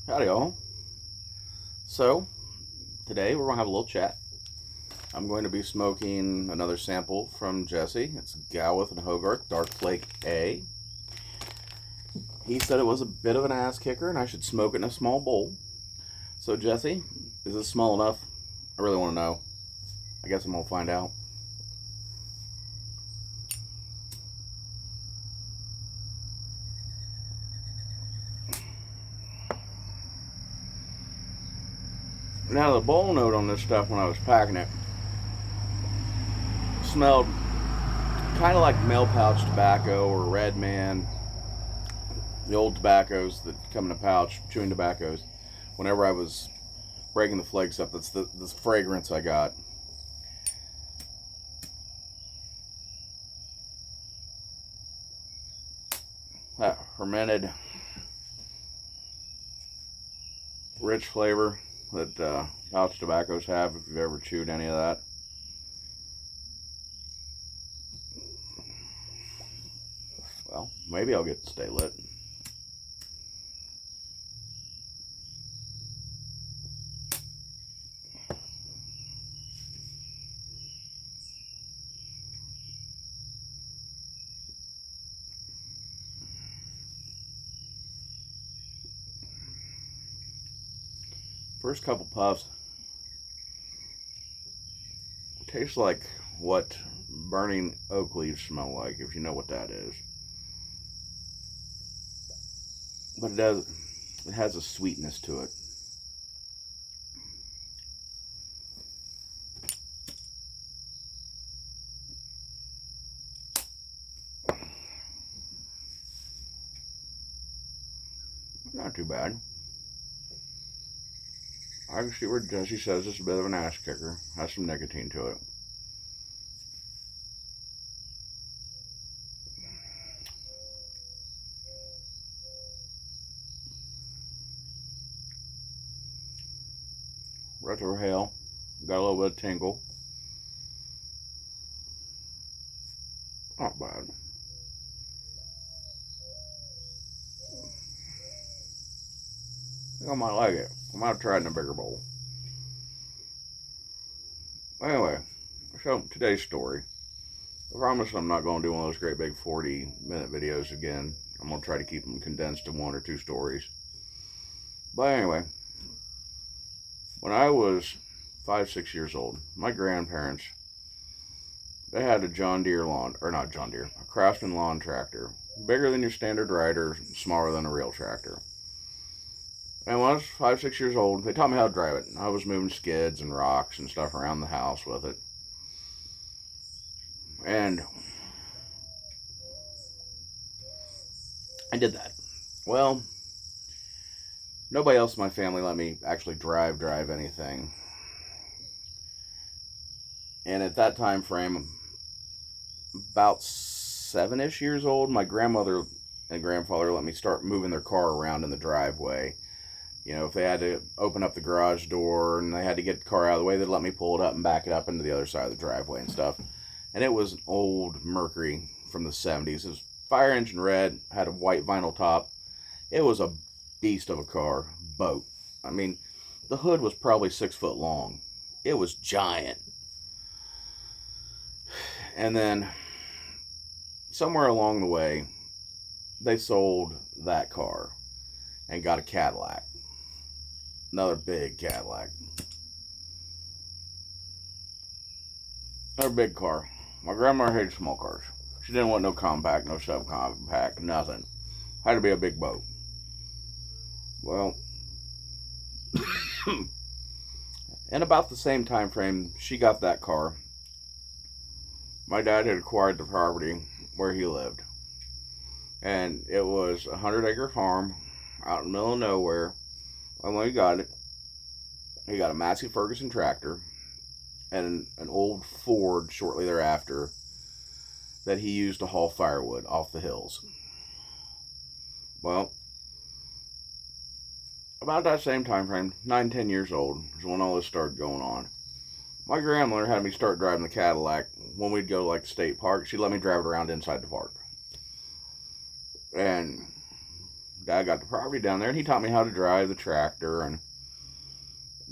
Howdy, y'all. So, today we're going to have a little chat. I'm going to be smoking another sample from Jesse. It's Gawith and Hogarth Dark Flake A. He said it was a bit of an ass kicker and I should smoke it in a small bowl. So, Jesse, is this small enough? I really want to know. I guess I'm going to find out. Now, the bowl note on this stuff when I was packing it smelled kind of like mail pouch tobacco or Red Man, the old tobaccos that come in a pouch, chewing tobaccos. Whenever I was breaking the flakes up, that's the fragrance I got. That fermented, rich flavor that pouch tobaccos have, if you've ever chewed any of that. Well, maybe I'll get to stay lit. First couple puffs tastes like what burning oak leaves smell like, if you know what that is. But it has a sweetness to it. Not too bad. I can see where Jesse says it's a bit of an ass kicker. Has some nicotine to it. Retrohale. Got a little bit of tingle. Not bad. I think I might like it. I might try it in a bigger bowl. Anyway, so today's story. I promise I'm not going to do one of those great big 40-minute videos again. I'm going to try to keep them condensed to 1 or 2 stories. But anyway, when I was 5, 6 years old, my grandparents, they had a John Deere lawn, or not John Deere, a Craftsman lawn tractor. Bigger than your standard rider, smaller than a real tractor. And when I was 5, 6 years old, they taught me how to drive it. I was moving skids and rocks and stuff around the house with it. And I did that. Well, nobody else in my family let me actually drive anything. And at that time frame, about 7-ish years old, my grandmother and grandfather let me start moving their car around in the driveway. You know, if they had to open up the garage door and they had to get the car out of the way, they'd let me pull it up and back it up into the other side of the driveway and stuff. And it was an old Mercury from the 70s. It was fire engine red, had a white vinyl top. It was a beast of a car, boat. I mean, the hood was probably 6 foot long. It was giant. And then somewhere along the way, they sold that car and got a Cadillac. Another big Cadillac. Another big car. My grandmother hated small cars. She didn't want no compact, no subcompact, nothing. Had to be a big boat. Well, in about the same time frame she got that car, my dad had acquired the property where he lived. And it was a 100-acre farm out in the middle of nowhere. And when he got it, he got a Massey Ferguson tractor and an old Ford shortly thereafter that he used to haul firewood off the hills. Well, about that same time frame, 9, 10 years old, is when all this started going on. My grandmother had me start driving the Cadillac when we'd go to like the state park. She'd let me drive it around inside the park. And Dad got the property down there, and he taught me how to drive the tractor and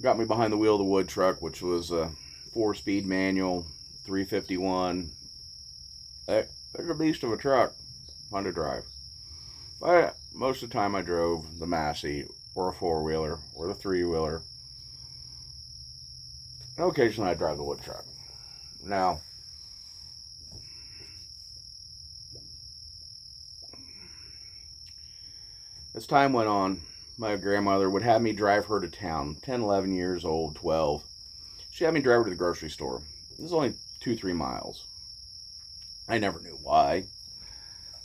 got me behind the wheel of the wood truck, which was a 4-speed manual, 351. It's a beast of a truck, fun to drive. But most of the time I drove the Massey or a 4-wheeler or the 3-wheeler. And occasionally I drive the wood truck. Now, as time went on, my grandmother would have me drive her to town, 10, 11 years old, 12. She had me drive her to the grocery store. It was only 2-3 miles. I never knew why.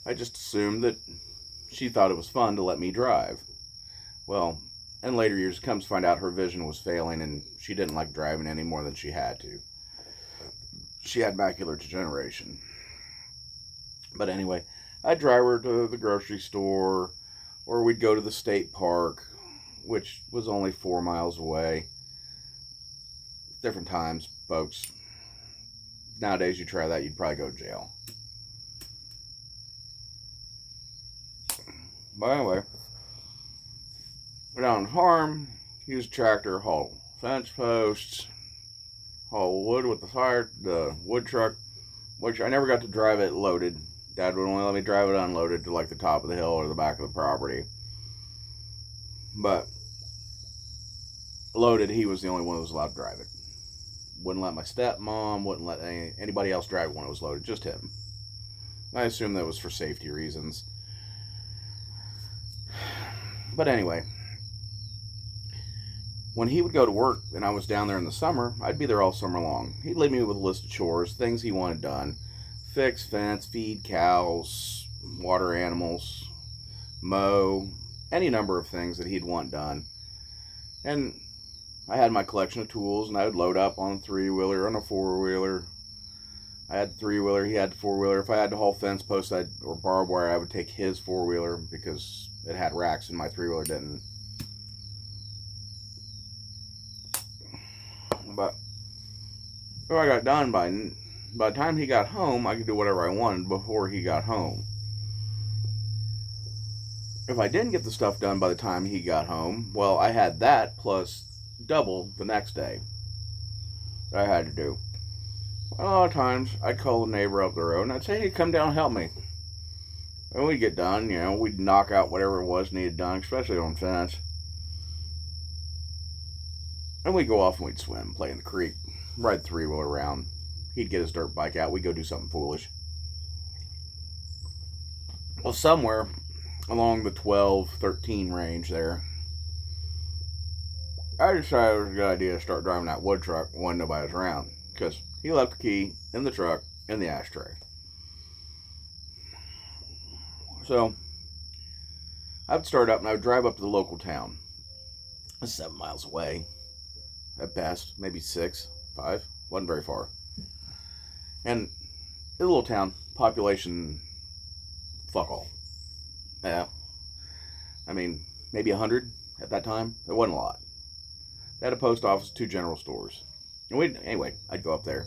I just assumed that she thought it was fun to let me drive. Well, in later years, it comes to find out her vision was failing and she didn't like driving any more than she had to. She had macular degeneration. But anyway, I'd drive her to the grocery store, or we'd go to the state park, which was only 4 miles away. Different times, folks. Nowadays, you try that, you'd probably go to jail. But anyway, down on the farm, use a tractor, haul fence posts, haul wood with the wood truck, which I never got to drive it loaded. Dad would only let me drive it unloaded to like the top of the hill or the back of the property. But loaded, he was the only one who was allowed to drive it. Wouldn't let my stepmom, wouldn't let anybody else drive it when it was loaded, just him. I assume that was for safety reasons. But anyway, when he would go to work and I was down there in the summer, I'd be there all summer long. He'd leave me with a list of chores, things he wanted done. Fix fence, feed cows, water animals, mow, any number of things that he'd want done. And I had my collection of tools, and I would load up on a 3-wheeler, on a 4-wheeler. I had the 3-wheeler, he had the 4-wheeler. If I had to haul fence posts or barbed wire, I would take his 4-wheeler because it had racks and my 3-wheeler didn't. But if I got done by the time he got home, I could do whatever I wanted before he got home. If I didn't get the stuff done by the time he got home, well, I had that plus double the next day that I had to do. A lot of times, I'd call a neighbor up the road and I'd say, hey, come down and help me. And we'd get done, we'd knock out whatever it was needed done, especially on fence. And we'd go off and we'd swim, play in the creek, ride the 3-wheeler around. He'd get his dirt bike out, we'd go do something foolish. Well, somewhere along the 12-13 range there, I decided it was a good idea to start driving that wood truck when nobody was around, because he left the key in the truck in the ashtray. So I would start up and I would drive up to the local town. It's 7 miles away at best, maybe 6, 5, wasn't very far. And it's a little town, population fuck all. Yeah, I mean, maybe 100 at that time. It wasn't a lot. They had a post office, 2 general stores. And anyway, I'd go up there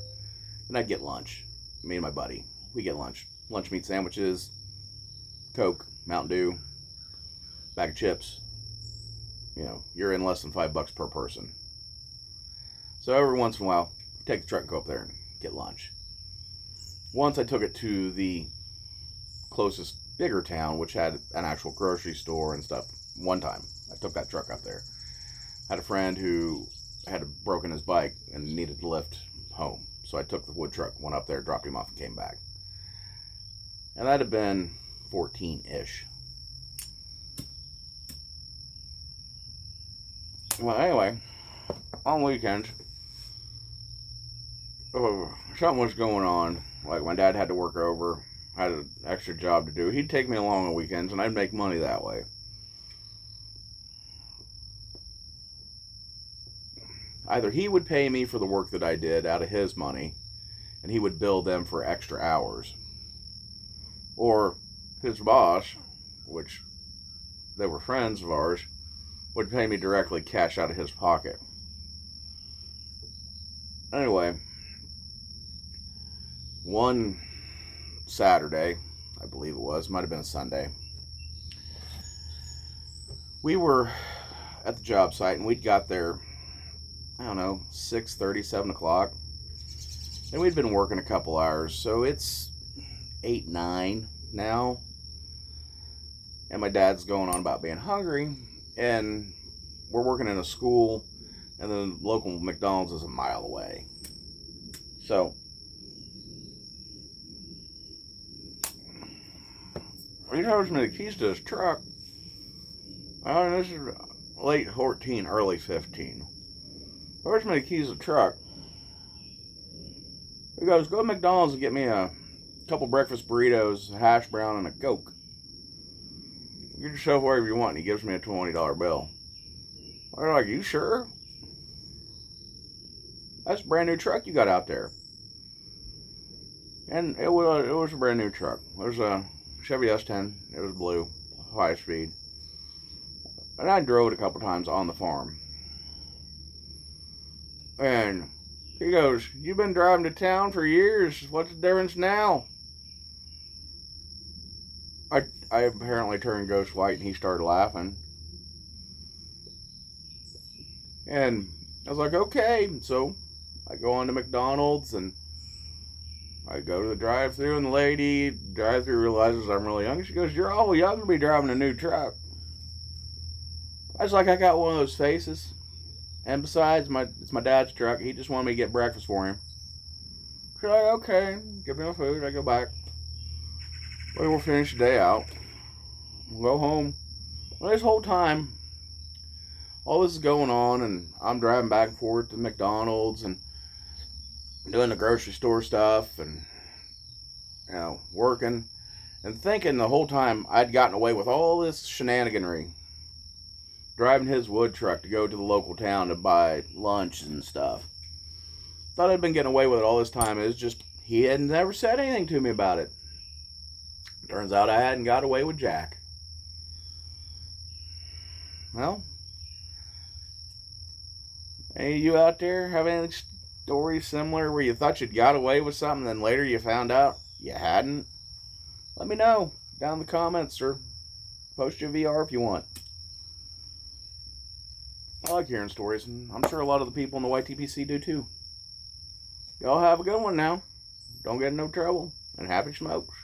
and I'd get lunch. Me and my buddy, we get lunch. Lunch meat sandwiches, Coke, Mountain Dew, bag of chips. You're in less than $5 per person. So every once in a while, take the truck and go up there and get lunch. Once I took it to the closest bigger town, which had an actual grocery store and stuff. One time, I took that truck up there. I had a friend who had broken his bike and needed to lift home. So I took the wood truck, went up there, dropped him off, and came back. And that'd have been 14-ish. Well, anyway, on weekends, something was going on. Like my dad had to work over, had an extra job to do. He'd take me along on weekends, and I'd make money that way. Either he would pay me for the work that I did out of his money, and he would bill them for extra hours. Or his boss, which they were friends of ours, would pay me directly cash out of his pocket. Anyway, one Saturday, I believe it was, might have been a Sunday, We were at the job site, and we'd got there, I don't know, 6:30, 7 o'clock. And we'd been working a couple hours, so it's 8, 9 now. And my dad's going on about being hungry, and we're working in a school, and the local McDonald's is a mile away. So he tells me the keys to his truck. This is late 14, early 15. Where's my keys to the truck? He goes, go to McDonald's and get me a couple breakfast burritos, a hash brown, and a Coke. Get yourself wherever you want. And he gives me a $20 bill. I'm like, you sure? That's a brand new truck you got out there. And it was a brand new truck. It was a Chevy S10. It was blue, high speed. And I drove it a couple times on the farm. And he goes, you've been driving to town for years. What's the difference now? I apparently turned ghost white, and he started laughing. And I was like, okay. So I go on to McDonald's, and I go to the drive-thru, and the lady drive-thru realizes I'm really young. She goes, you're awful young to be driving a new truck. I was like, I got one of those faces. And besides, it's my dad's truck. He just wanted me to get breakfast for him. She's like, okay, give me my food. I go back. We'll finish the day out. We'll go home. Well, this whole time, all this is going on, and I'm driving back and forth to McDonald's and doing the grocery store stuff, and working, and thinking the whole time I'd gotten away with all this shenaniganry, driving his wood truck to go to the local town to buy lunch and stuff. Thought I'd been getting away with it all this time. It was just he had never said anything to me about it. Turns out I hadn't got away with jack. Well, any of you out there have any stories similar where you thought you'd got away with something, then later you found out you hadn't? Let me know down in the comments, or post your VR if you want. I like hearing stories, and I'm sure a lot of the people in the YTPC do too. Y'all have a good one now. Don't get in no trouble, and happy smokes.